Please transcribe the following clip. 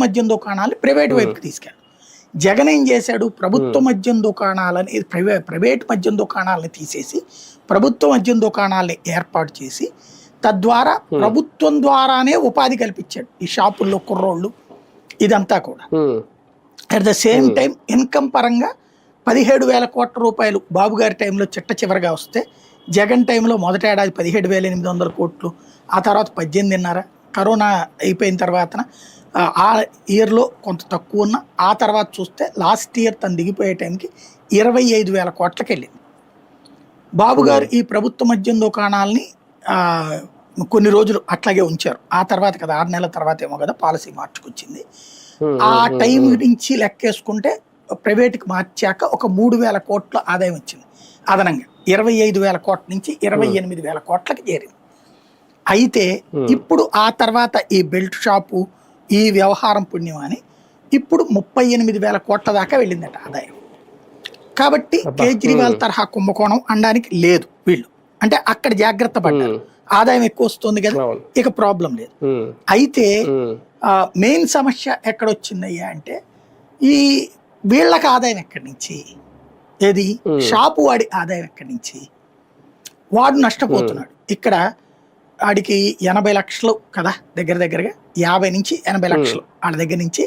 మద్యం దుకాణాలని ప్రైవేట్ వైపుకి తీసుకెళ్ళాడు. జగన్ ఏం చేశాడు, ప్రభుత్వ మద్యం దుకాణాలని ప్రైవేట్ మద్యం దుకాణాలని తీసేసి ప్రభుత్వ మద్యం దుకాణాలని ఏర్పాటు చేసి తద్వారా ప్రభుత్వం ద్వారానే ఉపాధి కల్పించాడు ఈ షాపుల్లో కుర్రోళ్ళు ఇదంతా కూడా. At the same time income పరంగా 17,000 కోట్ల రూపాయలు బాబు గారి టైంలో చిట్ట చివరిగా వస్తే జగన్ టైంలో మొదటి ఏడాది 17,800 కోట్లు, ఆ తర్వాత 18,500, కరోనా అయిపోయిన తర్వాత ఆ ఇయర్లో కొంత తక్కువ ఉన్న, ఆ తర్వాత చూస్తే లాస్ట్ ఇయర్ తను దిగిపోయే టైంకి 25,000 కోట్లకి వెళ్ళింది. బాబు గారు ఈ ప్రభుత్వ మద్యం దుకాణాలని కొన్ని రోజులు అట్లాగే ఉంచారు. ఆ తర్వాత కదా 6 నెలల తర్వాత ఏమో కదా పాలసీ మార్చుకొచ్చింది. ఆ టైం నుంచి లెక్కేసుకుంటే ప్రైవేట్కి మార్చాక ఒక 3,000 కోట్ల ఆదాయం వచ్చింది అదనంగా. 25,000 కోట్ల నుంచి 28,000 కోట్లకి చేరింది. అయితే ఇప్పుడు ఆ తర్వాత ఈ బెల్ట్ షాపు ఈ వ్యవహారం పుణ్యం అని ఇప్పుడు 38,000 కోట్ల దాకా వెళ్ళిందట ఆదాయం. కాబట్టి కేజ్రీవాల్ తరహా కుంభకోణం అనడానికి లేదు వీళ్ళు. అంటే అక్కడ జాగ్రత్త పడ్డారు, ఆదాయం ఎక్కువ వస్తుంది కదా, ఇక ప్రాబ్లం లేదు. అయితే మెయిన్ సమస్య ఎక్కడొచ్చిందయ్యా అంటే ఈ వీళ్ళకి ఆదాయం ఎక్కడి నుంచి, ఏది షాపు వాడి ఆదాయం ఎక్కడి నుంచి, వాడు నష్టపోతున్నాడు. ఇక్కడ వాడికి 80 లక్షలు కదా దగ్గరగా 50 నుంచి 80 లక్షలు వాళ్ళ దగ్గర నుంచి